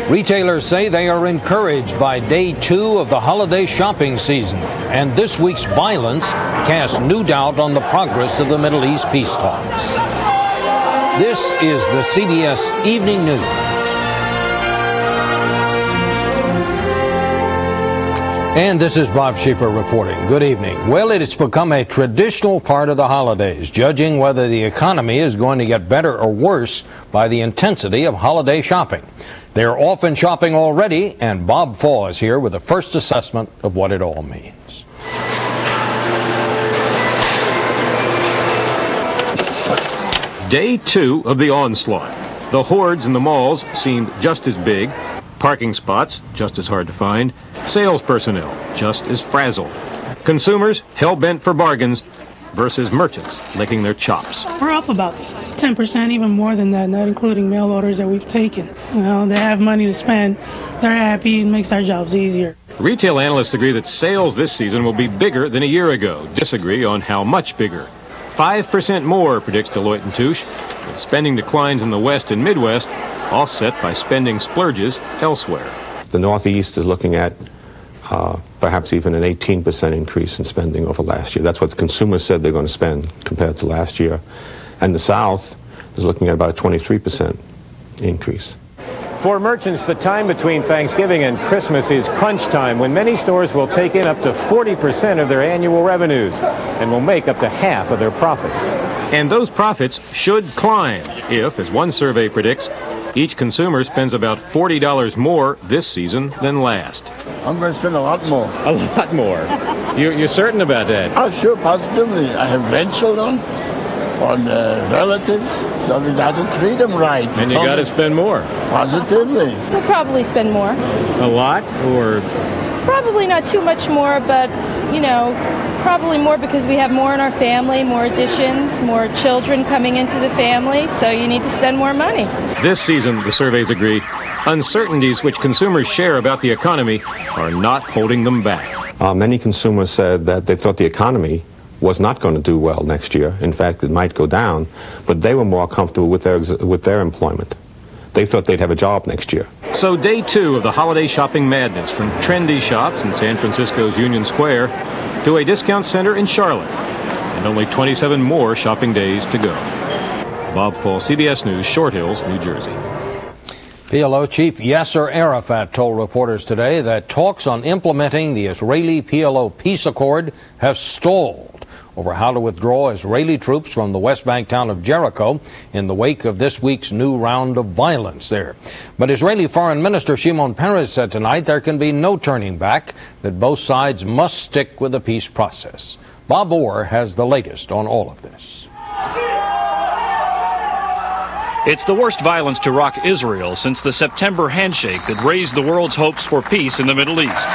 Retailers say they are encouraged by day 2 of the holiday shopping season, and this week's violence casts new doubt on the progress of the Middle East peace talks. This is the CBS Evening News. And this is Bob Schieffer reporting. Good evening. Well, it has become a traditional part of the holidays, judging whether the economy is going to get better or worse by the intensity of holiday shopping. They're often shopping already, and Bob Fall is here with the first assessment of what it all means. Day 2 of the onslaught. The hordes in the malls seemed just as big, parking spots just as hard to find, sales personnel just as frazzled, consumers hell-bent for bargains versus merchants licking their chops. We're up about 10%, even more than that, not including mail orders that we've taken. You know, they have money to spend, they're happy, it makes our jobs easier. Retail analysts agree that sales this season will be bigger than a year ago, disagree on how much bigger. 5% more, predicts Deloitte & Touche, with spending declines in the West and Midwest offset by spending splurges elsewhere. The Northeast is looking at perhaps even an 18% increase in spending over last year. That's what the consumers said they're going to spend compared to last year. And the South is looking at about a 23% increase. For merchants, the time between Thanksgiving and Christmas is crunch time, when many stores will take in up to 40% of their annual revenues and will make up to half of their profits. And those profits should climb if, as one survey predicts, each consumer spends about $40 more this season than last. I'm going to spend a lot more. A lot more? You're certain about that? Oh, sure, positively. I have grandchildren or relatives, so we got to treat them right. And you got to spend more? Positively. We'll probably spend more. A lot, or? Probably not too much more, but, you know, probably more because we have more in our family, more additions, more children coming into the family, so you need to spend more money. This season, the surveys agree, uncertainties which consumers share about the economy are not holding them back. Many consumers said that they thought the economy was not going to do well next year. In fact, it might go down, but they were more comfortable with their employment. They thought they'd have a job next year. So day 2 of the holiday shopping madness, from trendy shops in San Francisco's Union Square to a discount center in Charlotte, and only 27 more shopping days to go. Bob Fall, CBS News, Short Hills, New Jersey. PLO Chief Yasser Arafat told reporters today that talks on implementing the Israeli-PLO peace accord have stalled over how to withdraw Israeli troops from the West Bank town of Jericho in the wake of this week's new round of violence there. But Israeli Foreign Minister Shimon Peres said tonight there can be no turning back, that both sides must stick with the peace process. Bob Orr has the latest on all of this. It's the worst violence to rock Israel since the September handshake that raised the world's hopes for peace in the Middle East.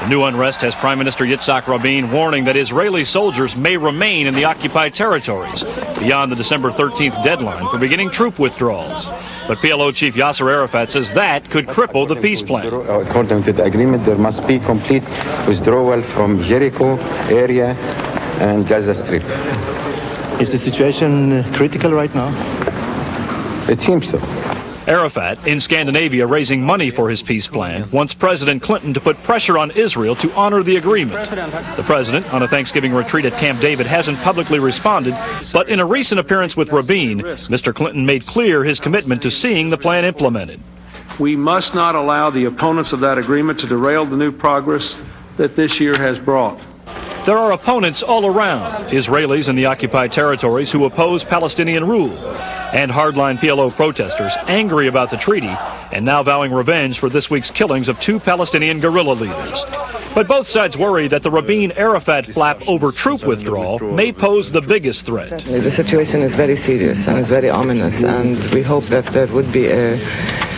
The new unrest has Prime Minister Yitzhak Rabin warning that Israeli soldiers may remain in the occupied territories beyond the December 13th deadline for beginning troop withdrawals. But PLO Chief Yasser Arafat says that could cripple the peace plan. According to the agreement, there must be complete withdrawal from Jericho area and Gaza Strip. Is the situation critical right now? It seems so. Arafat, in Scandinavia, raising money for his peace plan, wants President Clinton to put pressure on Israel to honor the agreement. The president, on a Thanksgiving retreat at Camp David, hasn't publicly responded, but in a recent appearance with Rabin, Mr. Clinton made clear his commitment to seeing the plan implemented. We must not allow the opponents of that agreement to derail the new progress that this year has brought. There are opponents all around, Israelis in the occupied territories who oppose Palestinian rule, and hardline PLO protesters angry about the treaty and now vowing revenge for this week's killings of 2 Palestinian guerrilla leaders. But both sides worry that the Rabin-Arafat flap over troop withdrawal may pose the biggest threat. The situation is very serious and it's very ominous, and we hope that there would be a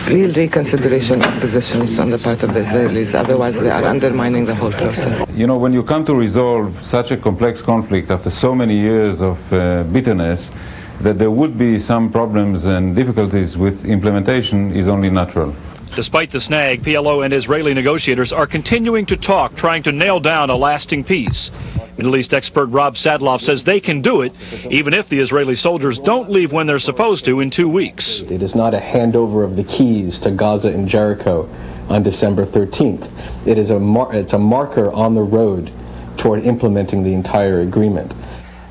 real reconsideration of positions on the part of the Israelis. Otherwise, they are undermining the whole process. You know, when you come to resolve such a complex conflict after so many years of bitterness, that there would be some problems and difficulties with implementation is only natural. Despite the snag, PLO and Israeli negotiators are continuing to talk, trying to nail down a lasting peace. Middle East expert Rob Sadloff says they can do it, even if the Israeli soldiers don't leave when they're supposed to in 2 weeks. It is not a handover of the keys to Gaza and Jericho on December 13th. It's a marker on the road toward implementing the entire agreement.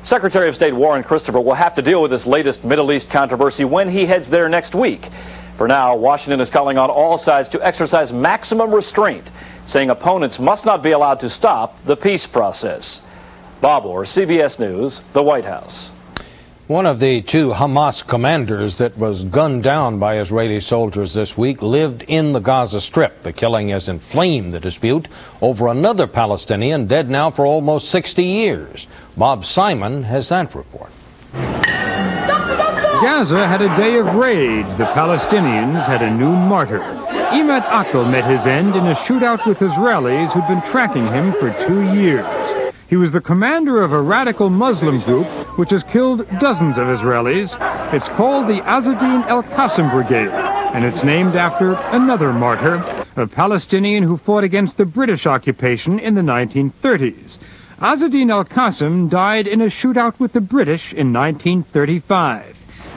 Secretary of State Warren Christopher will have to deal with this latest Middle East controversy when he heads there next week. For now, Washington is calling on all sides to exercise maximum restraint, saying opponents must not be allowed to stop the peace process. Bob Orr, CBS News, the White House. One of the two Hamas commanders that was gunned down by Israeli soldiers this week lived in the Gaza Strip. The killing has inflamed the dispute over another Palestinian dead now for almost 60 years. Bob Simon has that report. Gaza had a day of rage. The Palestinians had a new martyr. Imad Akel met his end in a shootout with Israelis who'd been tracking him for 2 years. He was the commander of a radical Muslim group which has killed dozens of Israelis. It's called the Azadin al-Qassam Brigade, and it's named after another martyr, a Palestinian who fought against the British occupation in the 1930s. Azadin al-Qassam died in a shootout with the British in 1935.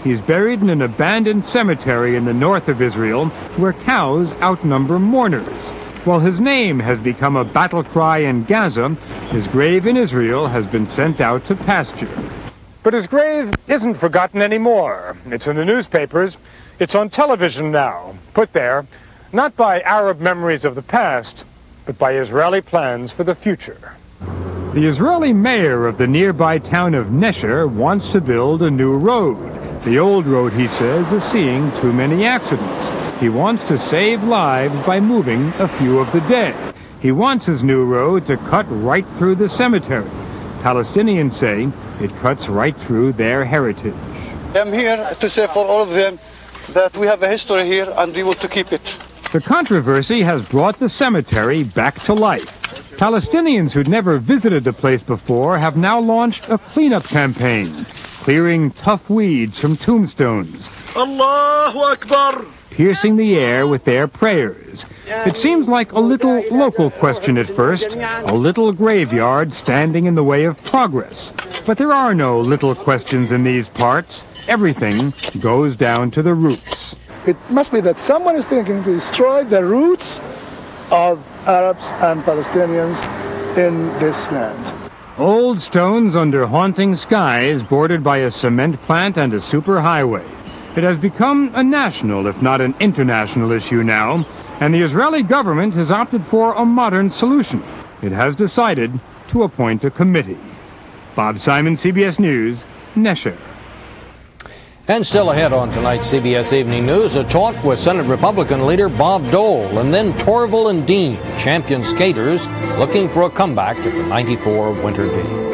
He's buried in an abandoned cemetery in the north of Israel where cows outnumber mourners. While his name has become a battle cry in Gaza, his grave in Israel has been sent out to pasture. But his grave isn't forgotten anymore. It's in the newspapers. It's on television now, put there, not by Arab memories of the past, but by Israeli plans for the future. The Israeli mayor of the nearby town of Nesher wants to build a new road. The old road, he says, is seeing too many accidents. He wants to save lives by moving a few of the dead. He wants his new road to cut right through the cemetery. Palestinians say it cuts right through their heritage. I'm here to say for all of them that we have a history here and we want to keep it. The controversy has brought the cemetery back to life. Palestinians who'd never visited the place before have now launched a cleanup campaign, clearing tough weeds from tombstones. Allahu Akbar! Piercing the air with their prayers. It seems like a little local question at first, a little graveyard standing in the way of progress. But there are no little questions in these parts. Everything goes down to the roots. It must be that someone is thinking to destroy the roots of Arabs and Palestinians in this land. Old stones under haunting skies, bordered by a cement plant and a superhighway. It has become a national, if not an international issue now, and the Israeli government has opted for a modern solution. It has decided to appoint a committee. Bob Simon, CBS News, Nesher. And still ahead on tonight's CBS Evening News, a talk with Senate Republican leader Bob Dole, and then Torval and Dean, champion skaters, looking for a comeback at the '94 Winter Games.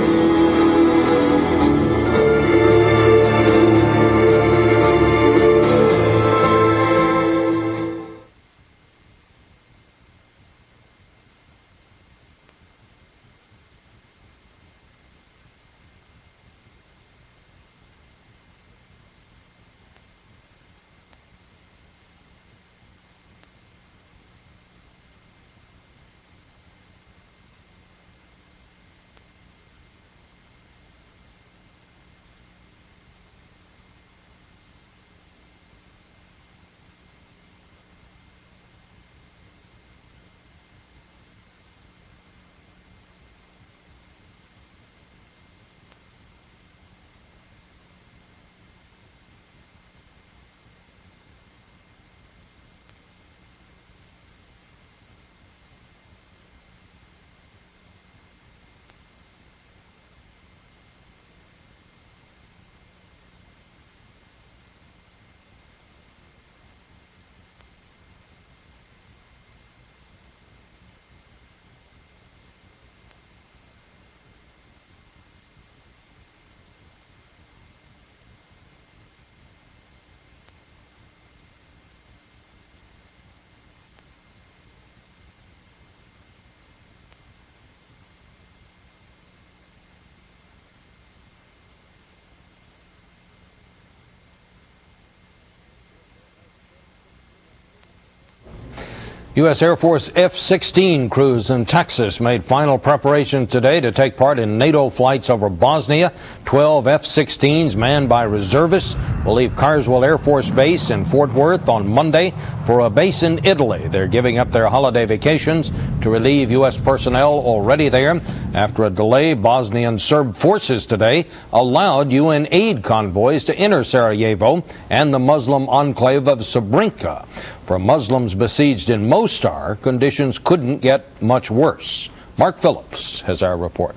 U.S. Air Force F-16 crews in Texas made final preparations today to take part in NATO flights over Bosnia. 12 F-16s manned by reservists will leave Carswell Air Force Base in Fort Worth on Monday for a base in Italy. They're giving up their holiday vacations to relieve U.S. personnel already there. After a delay, Bosnian Serb forces today allowed UN aid convoys to enter Sarajevo and the Muslim enclave of Srebrenica. For Muslims besieged in Mostar, conditions couldn't get much worse. Mark Phillips has our report.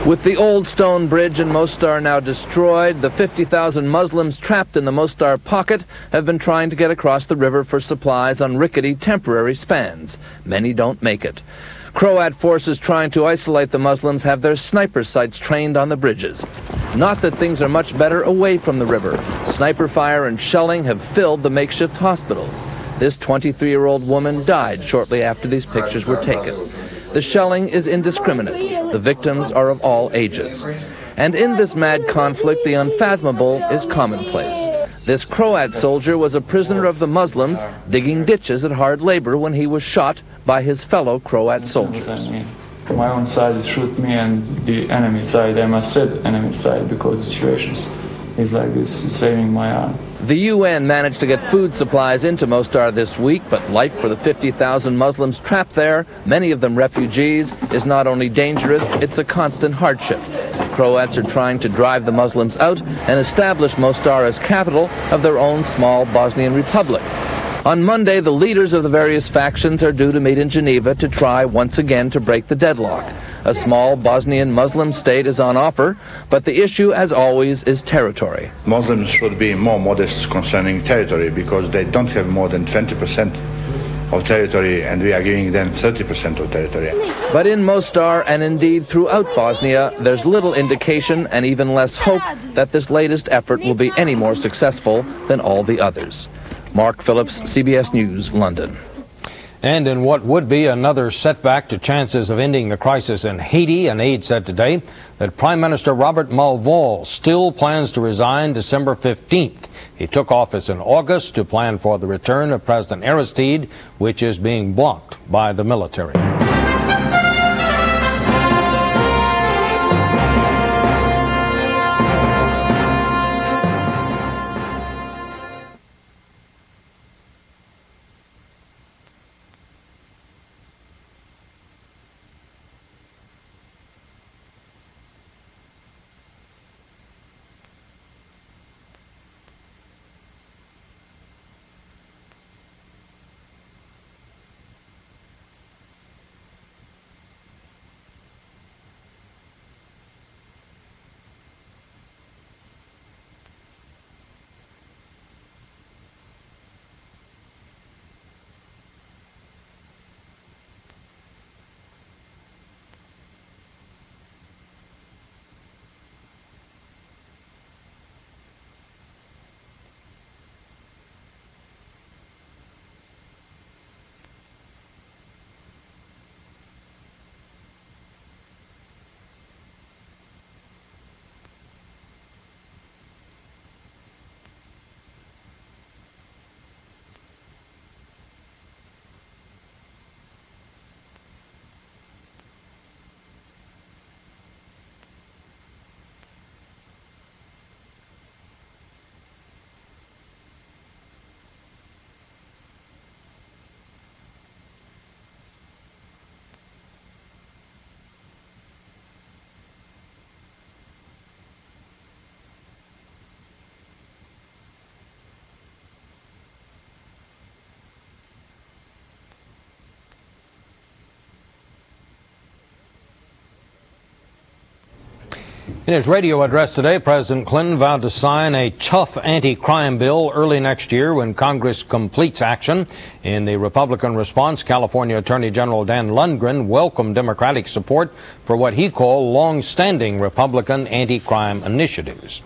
With the old stone bridge in Mostar now destroyed, the 50,000 Muslims trapped in the Mostar pocket have been trying to get across the river for supplies on rickety temporary spans. Many don't make it. Croat forces trying to isolate the Muslims have their sniper sights trained on the bridges. Not that things are much better away from the river. Sniper fire and shelling have filled the makeshift hospitals. This 23-year-old woman died shortly after these pictures were taken. The shelling is indiscriminate. The victims are of all ages. And in this mad conflict, the unfathomable is commonplace. This Croat soldier was a prisoner of the Muslims, digging ditches at hard labor when he was shot by his fellow Croat soldiers. My own side shoot me, and the enemy side, I must say the enemy side, because the situation is like this, saving my arm. The UN managed to get food supplies into Mostar this week, but life for the 50,000 Muslims trapped there, many of them refugees, is not only dangerous, it's a constant hardship. Croats are trying to drive the Muslims out and establish Mostar as capital of their own small Bosnian republic. On Monday, the leaders of the various factions are due to meet in Geneva to try once again to break the deadlock. A small Bosnian Muslim state is on offer, but the issue, as always, is territory. Muslims should be more modest concerning territory because they don't have more than 20% of territory, and we are giving them 30% of territory. But in Mostar, and indeed throughout Bosnia, there's little indication and even less hope that this latest effort will be any more successful than all the others. Mark Phillips, CBS News, London. And in what would be another setback to chances of ending the crisis in Haiti, an aide said today that Prime Minister Robert Malval still plans to resign December 15th. He took office in August to plan for the return of President Aristide, which is being blocked by the military. In his radio address today, President Clinton vowed to sign a tough anti-crime bill early next year when Congress completes action. In the Republican response, California Attorney General Dan Lundgren welcomed Democratic support for what he called long-standing Republican anti-crime initiatives.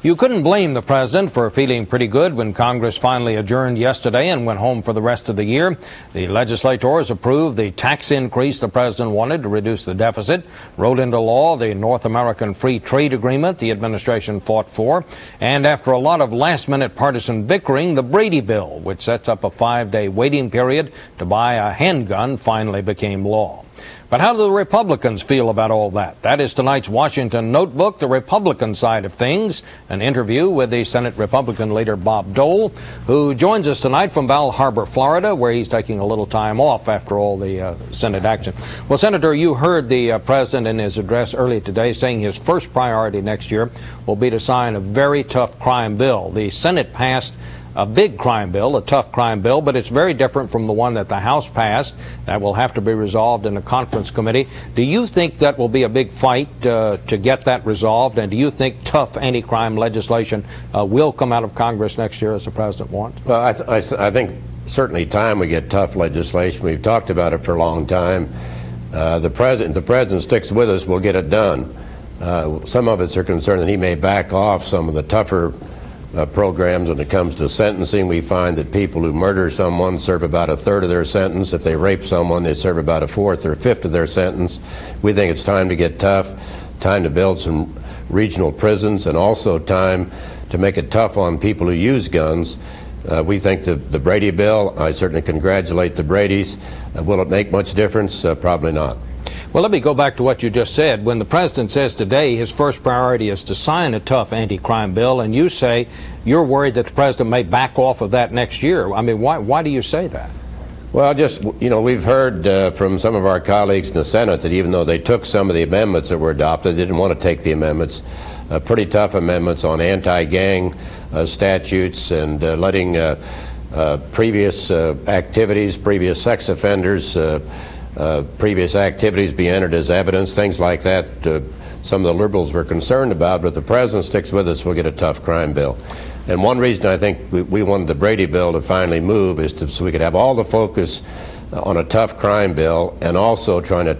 You couldn't blame the president for feeling pretty good when Congress finally adjourned yesterday and went home for the rest of the year. The legislators approved the tax increase the president wanted to reduce the deficit, wrote into law the North American Free Trade Agreement the administration fought for, and after a lot of last-minute partisan bickering, the Brady Bill, which sets up a 5-day waiting period to buy a handgun, finally became law. But how do the Republicans feel about all that? That is tonight's Washington Notebook, the Republican side of things, an interview with the Senate Republican leader Bob Dole, who joins us tonight from Bal Harbour, Florida, where he's taking a little time off after all the Senate action. Well, Senator, you heard the president in his address earlier today saying his first priority next year will be to sign a very tough crime bill. The Senate passed a big crime bill, a tough crime bill, but it's very different from the one that the House passed. That will have to be resolved in a conference committee. Do you think that will be a big fight to get that resolved? And do you think tough anti-crime legislation will come out of Congress next year as the president wants? Well, I think certainly time we get tough legislation. We've talked about it for a long time. The president sticks with us, we'll get it done. Some of us are concerned that he may back off some of the tougher programs when it comes to sentencing. We find that people who murder someone serve about a third of their sentence. If they rape someone, they serve about a fourth or a fifth of their sentence. We think it's time to get tough, time to build some regional prisons, and also time to make it tough on people who use guns. We think the Brady bill, I certainly congratulate the Bradys. Will it make much difference? Probably not. Well, let me go back to what you just said. When the president says today his first priority is to sign a tough anti-crime bill, and you say you're worried that the president may back off of that next year. I mean, why do you say that? Well, just, we've heard from some of our colleagues in the Senate that even though they took some of the amendments that were adopted, they didn't want to take the amendments, pretty tough amendments on anti-gang statutes and letting previous activities, previous sex offenders, previous activities be entered as evidence, things like that. Some of the liberals were concerned about, but if the president sticks with us, we'll get a tough crime bill. And one reason I think we wanted the Brady bill to finally move is so we could have all the focus on a tough crime bill, and also trying to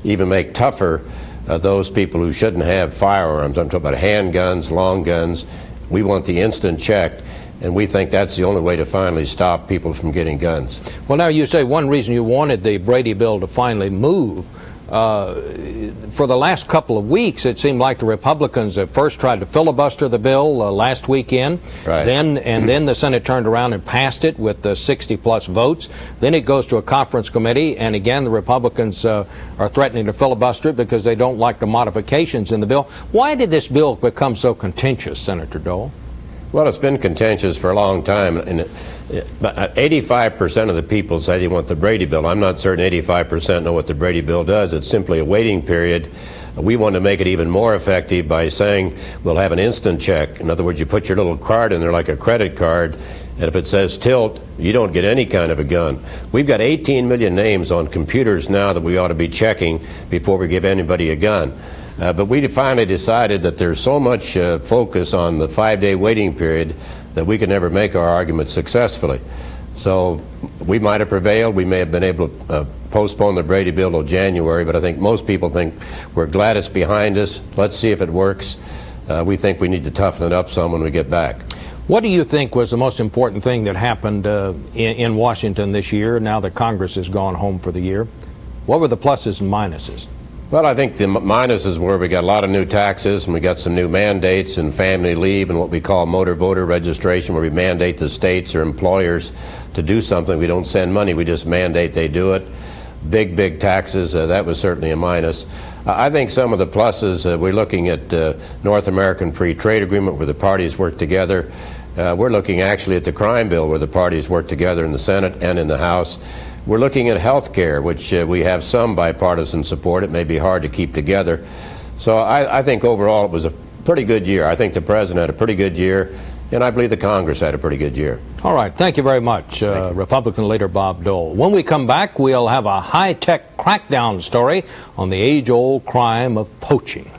even make tougher those people who shouldn't have firearms. I'm talking about handguns, long guns. We want the instant check. And we think that's the only way to finally stop people from getting guns. Well, now you say one reason you wanted the Brady bill to finally move. For the last couple of weeks, it seemed like the Republicans at first tried to filibuster the bill last weekend. Right. Then the Senate turned around and passed it with 60-plus votes. Then it goes to a conference committee, and again the Republicans are threatening to filibuster it because they don't like the modifications in the bill. Why did this bill become so contentious, Senator Dole? Well, it's been contentious for a long time, and 85% of the people say they want the Brady bill. I'm not certain 85% know what the Brady bill does. It's simply a waiting period. We want to make it even more effective by saying we'll have an instant check. In other words, you put your little card in there like a credit card, and if it says tilt, you don't get any kind of a gun. We've got 18 million names on computers now that we ought to be checking before we give anybody a gun. But we finally decided that there's so much focus on the 5-day waiting period that we could never make our argument successfully. So we might have prevailed. We may have been able to postpone the Brady bill till January, but I think most people think we're glad it's behind us. Let's see if it works. We think we need to toughen it up some when we get back. What do you think was the most important thing that happened in Washington this year, now that Congress has gone home for the year? What were the pluses and minuses? Well, I think the minuses were we got a lot of new taxes, and we got some new mandates in family leave and what we call motor voter registration, where we mandate the states or employers to do something. We don't send money, we just mandate they do it. Big taxes, that was certainly a minus. I think some of the pluses, we're looking at North American Free Trade Agreement where the parties work together. We're looking actually at the crime bill where the parties work together in the Senate and in the House. We're looking at health care, which we have some bipartisan support. It may be hard to keep together. So I think overall it was a pretty good year. I think the president had a pretty good year, and I believe the Congress had a pretty good year. All right. Thank you very much, Republican leader Bob Dole. When we come back, we'll have a high-tech crackdown story on the age-old crime of poaching.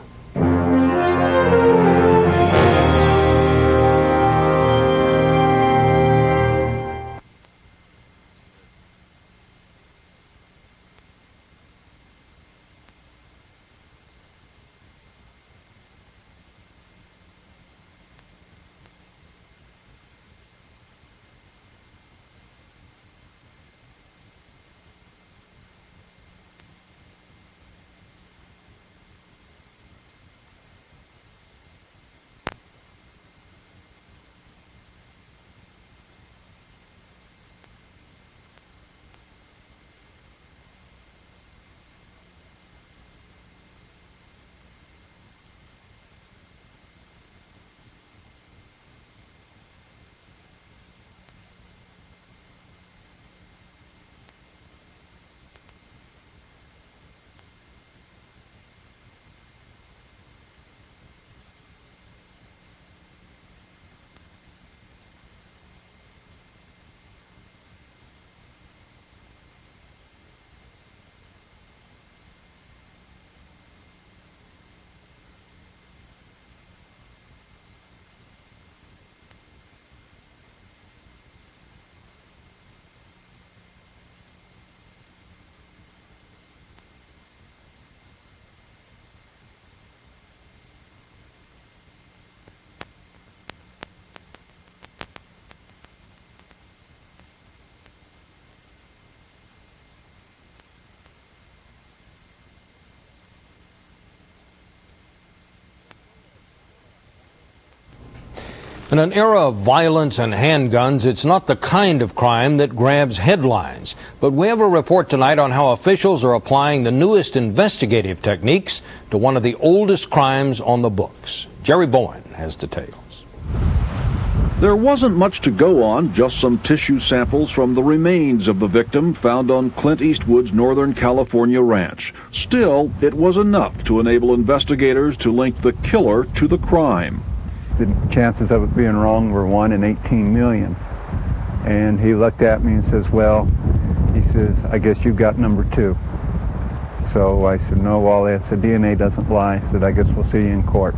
In an era of violence and handguns, it's not the kind of crime that grabs headlines. But we have a report tonight on how officials are applying the newest investigative techniques to one of the oldest crimes on the books. Jerry Bowen has details. There wasn't much to go on, just some tissue samples from the remains of the victim found on Clint Eastwood's Northern California ranch. Still, it was enough to enable investigators to link the killer to the crime. The chances of it being wrong were 1 in 18 million. And he looked at me and says, well, he says, I guess you got number 2. So I said, no, Wally, I said, DNA doesn't lie. I said, I guess we'll see you in court.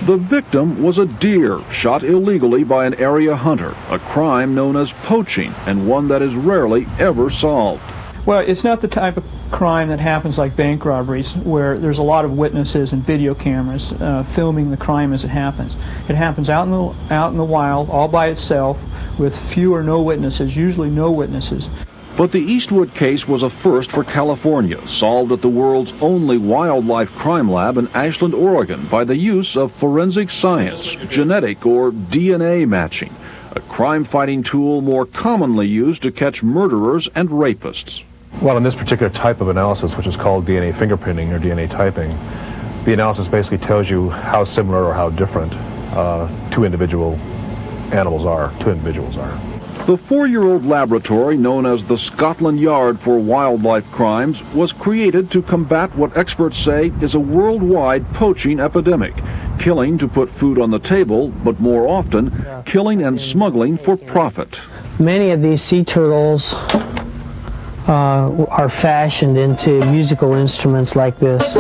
The victim was a deer shot illegally by an area hunter, a crime known as poaching, and one that is rarely ever solved. Well, it's not the type of crime that happens like bank robberies, where there's a lot of witnesses and video cameras filming the crime as it happens. It happens out in the wild, all by itself, with few or no witnesses, usually no witnesses. But the Eastwood case was a first for California, solved at the world's only wildlife crime lab in Ashland, Oregon, by the use of forensic science, genetic or DNA matching, a crime-fighting tool more commonly used to catch murderers and rapists. Well, in this particular type of analysis, which is called DNA fingerprinting or DNA typing, the analysis basically tells you how similar or how different two individuals are. The 4-year-old laboratory, known as the Scotland Yard for Wildlife Crimes, was created to combat what experts say is a worldwide poaching epidemic. Killing to put food on the table, but more often, killing and smuggling for profit. Many of these sea turtles are fashioned into musical instruments like this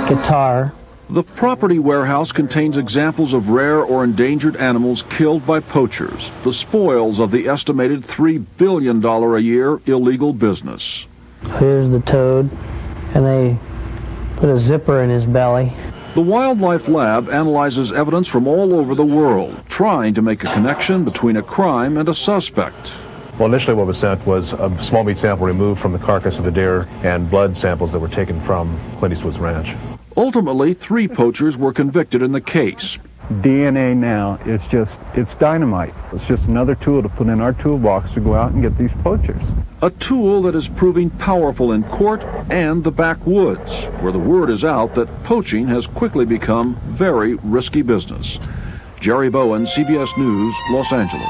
guitar. The property warehouse contains examples of rare or endangered animals killed by poachers, the spoils of the estimated $3 billion a year illegal business. Here's the toad, and they put a zipper in his belly. The Wildlife Lab analyzes evidence from all over the world, trying to make a connection between a crime and a suspect. Well, initially what was sent was a small meat sample removed from the carcass of the deer and blood samples that were taken from Clint Eastwood's ranch. Ultimately, 3 poachers were convicted in the case. DNA now is it's dynamite. It's just another tool to put in our toolbox to go out and get these poachers. A tool that is proving powerful in court and the backwoods, where the word is out that poaching has quickly become very risky business. Jerry Bowen, CBS News, Los Angeles.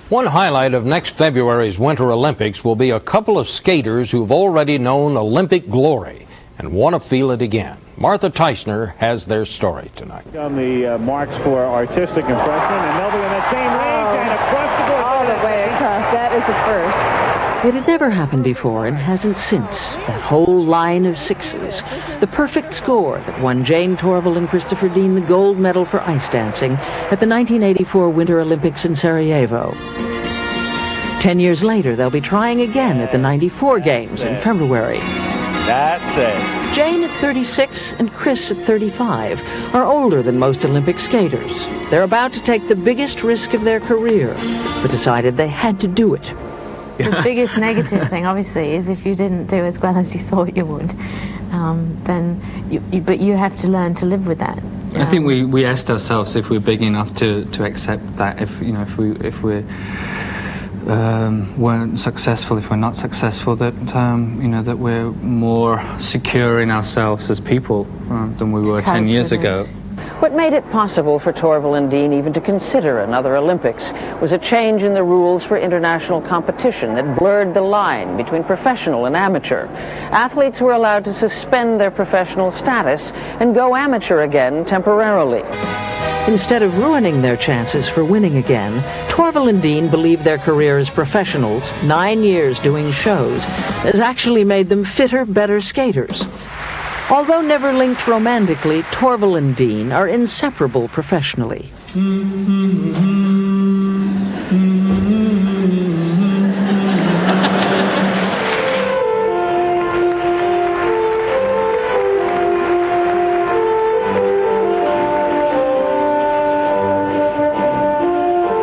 One highlight of next February's Winter Olympics will be a couple of skaters who've already known Olympic glory and want to feel it again. Martha Teisner has their story tonight. On the marks for artistic impression, and they'll be in that same range and across the board. All the way across. That is a first. It had never happened before and hasn't since. That whole line of sixes. The perfect score that won Jane Torval and Christopher Dean the gold medal for ice dancing at the 1984 Winter Olympics in Sarajevo. 10 years later, they'll be trying again at the 94 Games in February. That's it. Jane at 36 and Chris at 35 are older than most Olympic skaters. They're about to take the biggest risk of their career, but decided they had to do it. The biggest negative thing, obviously, is if you didn't do as well as you thought you would, but you have to learn to live with that. I think we asked ourselves if we're big enough to accept that. If we weren't successful, if we're not successful, that that we're more secure in ourselves as people than we were 10 years ago. What made it possible for Torvill and Dean even to consider another Olympics was a change in the rules for international competition that blurred the line between professional and amateur. Athletes were allowed to suspend their professional status and go amateur again temporarily. Instead of ruining their chances for winning again, Torvill and Dean believe their career as professionals, 9 years doing shows, has actually made them fitter, better skaters. Although never linked romantically, Torvill and Dean are inseparable professionally.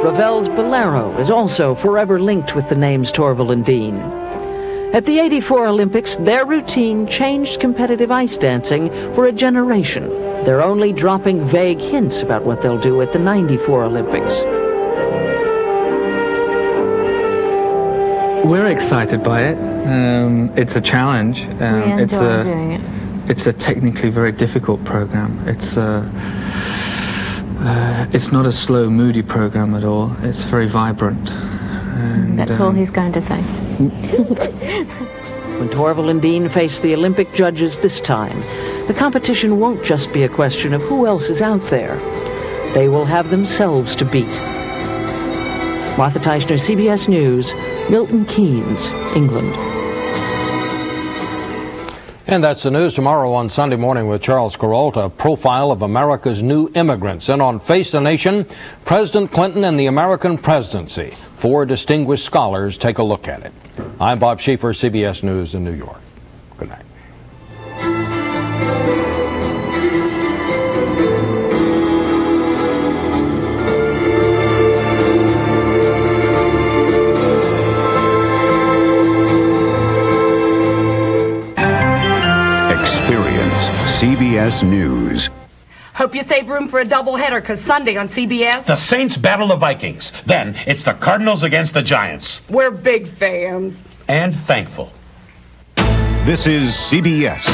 Ravel's Bolero is also forever linked with the names Torvill and Dean. At the '84 Olympics, their routine changed competitive ice dancing for a generation. They're only dropping vague hints about what they'll do at the '94 Olympics. We're excited by it. It's a challenge. We enjoy doing it. It's a technically very difficult program. It's not a slow, moody program at all. It's very vibrant. And, that's all he's going to say. When Torvill and Dean face the Olympic judges this time, the competition won't just be a question of who else is out there. They will have themselves to beat. Martha Teichner, CBS News, Milton Keynes, England. And that's the news. Tomorrow on Sunday Morning with Charles Kuralt, a profile of America's new immigrants. And on Face the Nation, President Clinton and the American presidency. 4 distinguished scholars take a look at it. I'm Bob Schieffer, CBS News in New York. Good night. Experience CBS News. Hope you save room for a doubleheader, because Sunday on CBS... The Saints battle the Vikings. Then it's the Cardinals against the Giants. We're big fans. And thankful. This is CBS.